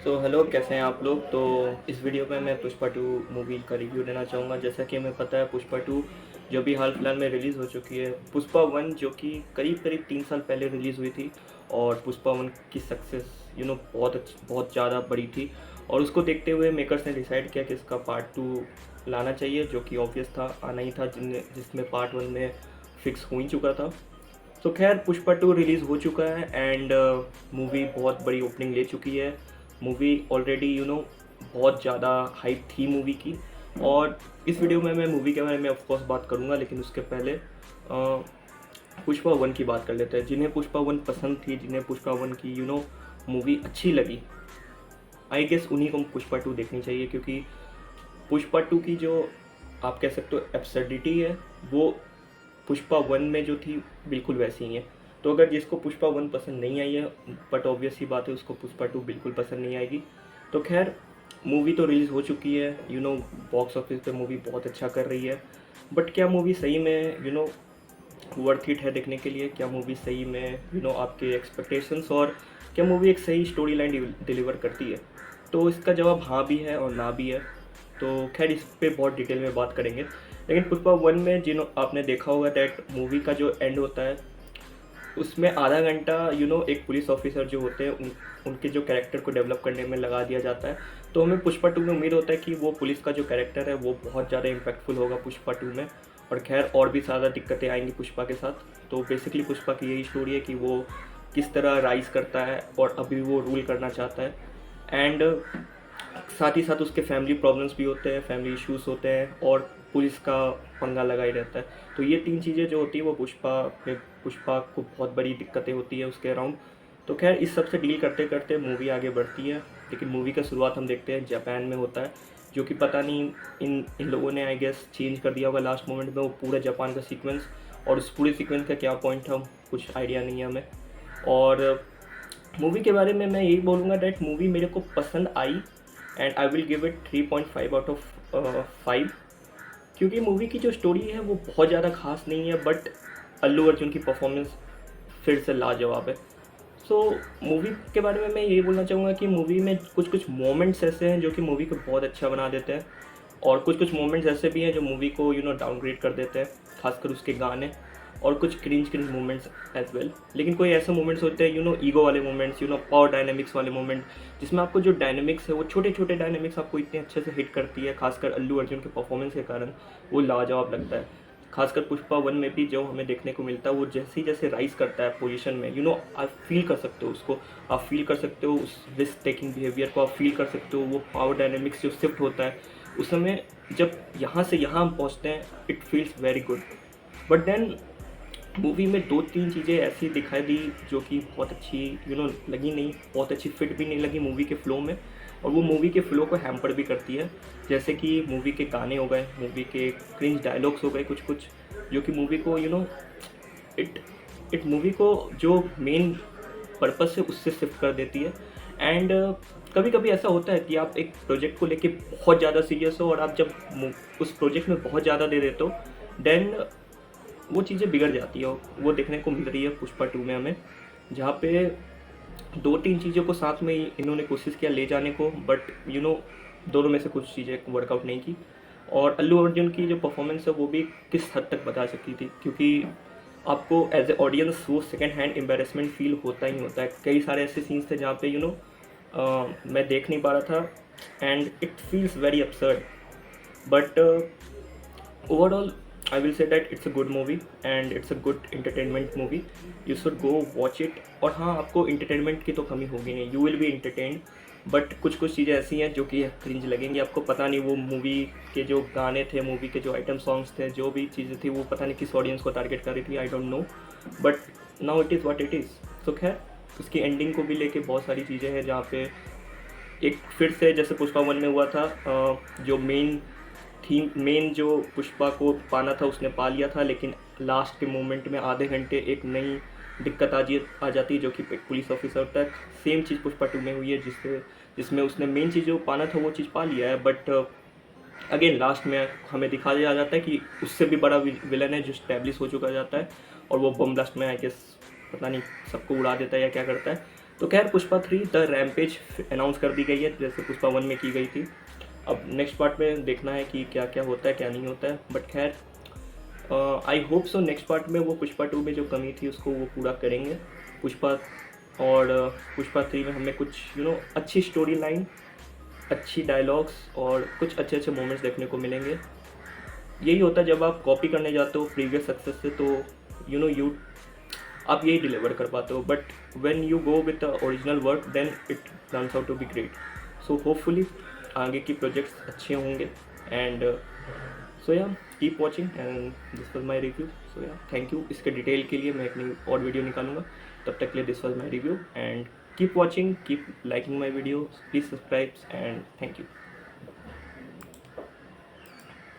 तो हेलो, कैसे हैं आप लोग। तो इस वीडियो में मैं पुष्पा टू मूवी का रिव्यू देना चाहूँगा। जैसा कि हमें पता है, पुष्पा टू जो भी हाल फिलहाल में रिलीज़ हो चुकी है, पुष्पा वन जो कि करीब करीब 3 साल पहले रिलीज़ हुई थी, और पुष्पा वन की सक्सेस बहुत ज़्यादा बड़ी थी। और उसको देखते हुए मेकर्स ने डिसाइड किया कि इसका पार्ट टू लाना चाहिए, जो कि ऑब्वियस था, आना ही था, जिसमें पार्ट वन में फिक्स हो ही चुका था। तो खैर, पुष्पा टू रिलीज़ हो चुका है एंड मूवी बहुत बड़ी ओपनिंग ले चुकी है। मूवी ऑलरेडी बहुत ज़्यादा हाइप थी मूवी की। और इस वीडियो में मैं मूवी के बारे में ऑफकोर्स बात करूँगा, लेकिन उसके पहले पुष्पा वन की बात कर लेते हैं। जिन्हें पुष्पा वन पसंद थी, जिन्हें पुष्पा वन की मूवी अच्छी लगी, आई गेस उन्हीं को पुष्पा टू देखनी चाहिए, क्योंकि पुष्पा टू की जो आप कह सकते हो एब्सर्डिटी है, वो पुष्पा वन में जो थी बिल्कुल वैसी ही है। तो अगर जिसको पुष्पा वन पसंद नहीं आई है, बट ऑब्वियस ही बात है, उसको पुष्पा टू बिल्कुल पसंद नहीं आएगी। तो खैर, मूवी तो रिलीज़ हो चुकी है, बॉक्स ऑफिस पे मूवी बहुत अच्छा कर रही है। बट क्या मूवी सही में वर्थ इट है देखने के लिए? क्या मूवी सही में आपके एक्सपेक्टेशंस, और क्या मूवी एक सही स्टोरी लाइन डिलीवर करती है? तो इसका जवाब हाँ भी है और ना भी है। तो खैर, इस पे बहुत डिटेल में बात करेंगे। लेकिन पुष्पा वन में आपने देखा होगा दैट मूवी का जो एंड होता है, उसमें आधा घंटा एक पुलिस ऑफिसर जो होते हैं, उनके जो कैरेक्टर को डेवलप करने में लगा दिया जाता है। तो हमें पुष्पा टू में उम्मीद होता है कि वो पुलिस का जो कैरेक्टर है वो बहुत ज़्यादा इम्पैक्टफुल होगा पुष्पा टू में। और खैर, और भी ज़्यादा दिक्कतें आएंगी पुष्पा के साथ। तो बेसिकली पुष्पा की यही स्टोरी है कि वो किस तरह राइज करता है और अभी वो रूल करना चाहता है। एंड साथ ही साथ उसके फैमिली प्रॉब्लम्स भी होते हैं, फैमिली इश्यूज होते हैं, और पुलिस का पंगा लगा ही रहता है। तो ये तीन चीज़ें जो होती है वो पुष्पा को बहुत बड़ी दिक्कतें होती है उसके अराउंड। तो खैर, इस सब से डील करते करते मूवी आगे बढ़ती है। लेकिन मूवी का शुरुआत हम देखते हैं जापान में होता है, जो कि पता नहीं इन लोगों ने आई गेस चेंज कर दिया होगा लास्ट मोमेंट में वो पूरा जापान का सीक्वेंस। और उस पूरे सीक्वेंस का क्या पॉइंट था, कुछ आइडिया नहीं है हमें। और मूवी के बारे में मैं यही बोलूँगा डैट मूवी मेरे को पसंद आई, and I will give it 3.5 out of 5। क्योंकि मूवी की जो स्टोरी है वो बहुत ज़्यादा खास नहीं है, बट अल्लू अर्जुन की परफॉर्मेंस फिर से लाजवाब है। सो मूवी के बारे में मैं यही बोलना चाहूँगा कि मूवी में कुछ कुछ मोमेंट्स ऐसे हैं जो कि मूवी को बहुत अच्छा बना देते हैं, और कुछ कुछ मोमेंट्स ऐसे भी हैं जो मूवी को डाउनग्रेड कर देते हैं, खासकर उसके गाने, और कुछ cringe cringe moments as well. लेकिन कोई ऐसे मोमेंट्स होते हैं ईगो वाले मोमेंट्स, पावर डायनेमिक्स वाले मोमेंट, जिसमें आपको जो डायनेमिक्स है वो छोटे छोटे डायनेमिक्स आपको इतने अच्छे से हिट करती है, खासकर अल्लू अर्जुन के परफॉर्मेंस के कारण वो लाजवाब लगता है। खासकर पुष्पा वन में भी जो हमें देखने को मिलता है, वो जैसे जैसे राइज करता है पोजीशन में, आप फील कर सकते हो उसको, आप फील कर सकते हो उस रिस्क टेकिंग बिहेवियर को, आप फील कर सकते हो वो पावर डायनेमिक्स जो शिफ्ट होता है उस समय, जब यहाँ से यहाँ हम पहुँचते हैं, it feels very good. But then movie में दो तीन चीज़ें ऐसी दिखाई दी जो कि बहुत अच्छी लगी नहीं, बहुत अच्छी फिट भी नहीं लगी मूवी के फ़्लो में, और वो मूवी के फ़्लो को हैम्पर भी करती है। जैसे कि मूवी के गाने हो गए, मूवी के क्रिंज डायलॉग्स हो गए कुछ कुछ, जो कि मूवी को इट इट मूवी को जो मेन पर्पस है उससे शिफ्ट कर देती है। एंड कभी कभी ऐसा होता है कि आप एक प्रोजेक्ट को लेके बहुत ज़्यादा सीरियस हो, और आप जब उस प्रोजेक्ट में बहुत ज़्यादा दे देते हो, देन वो चीज़ें बिगड़ जाती है। वो देखने को मिल रही है पुष्पा टू में हमें, जहाँ पे दो तीन चीज़ों को साथ में इन्होंने कोशिश किया ले जाने को, बट दोनों में से कुछ चीज़ें वर्कआउट नहीं की। और अल्लू अर्जुन की जो परफॉर्मेंस है वो भी किस हद तक बता सकती थी, क्योंकि आपको एज ए ऑडियंस वो सेकेंड हैंड एम्बेरसमेंट फील होता ही होता है। कई सारे ऐसे सीन्स थे जहाँ पे मैं देख नहीं पा रहा था, and it feels very absurd, but overall I will say that it's a good movie and it's a good entertainment movie. You should go watch it. और हाँ, आपको entertainment की तो कमी होगी नहीं, you will be entertained, but कुछ कुछ चीज़ें ऐसी हैं जो कि क्रिंज लगेंगी आपको। पता नहीं वो मूवी के जो गाने थे, मूवी के जो आइटम सॉन्ग्स थे, जो भी चीज़ें थी, वो पता नहीं किस ऑडियंस को टारगेट कर रही थी, I don't know, but now it is what it is. तो खैर, उसकी एंडिंग को भी लेके बहुत सारी चीज़ें हैं, जहाँ पे एक फिर से जैसे पुष्पा वन में हुआ था, जो मेन जो पुष्पा को पाना था उसने पा लिया था, लेकिन लास्ट के मोमेंट में आधे घंटे एक नई दिक्कत आ जाती है, जो कि एक पुलिस ऑफिसर होता है। सेम चीज़ पुष्पा टू में हुई है, जिसमें उसने मेन चीज़ जो पाना था वो चीज़ पा लिया है, बट अगेन लास्ट में हमें दिखा दिया जाता है कि उससे भी बड़ा विलन है जो स्टैब्लिश हो चुका जाता है, और वो बम ब्लास्ट में आई गेस पता नहीं सबको उड़ा देता है या क्या करता है। तो खैर पुष्पा 3 द रैम्पेज अनाउंस कर दी गई है, जैसे पुष्पा 1 में की गई थी। अब नेक्स्ट पार्ट में देखना है कि क्या क्या होता है क्या नहीं होता है, बट खैर I hope so next part में वो पुष्पा 2 में जो कमी थी उसको वो पूरा करेंगे। पुष्पा और पुष्पा 3 में हमें कुछ अच्छी स्टोरी लाइन, अच्छी डायलॉग्स और कुछ अच्छे अच्छे मोमेंट्स देखने को मिलेंगे। यही होता है जब आप कॉपी करने जाते हो प्रीवियस सक्सेस से, तो यू आप यही डिलीवर कर पाते हो, but when you go with the original work then it turns out to be great. So hopefully आगे की प्रोजेक्ट्स अच्छे होंगे। And so yeah keep watching and this was my review. So yeah thank you. इसके detail के लिए मैं एक नई और वीडियो निकालूंगा, तब तक के लिए this was my review and keep watching, keep liking my video, please subscribe and thank you.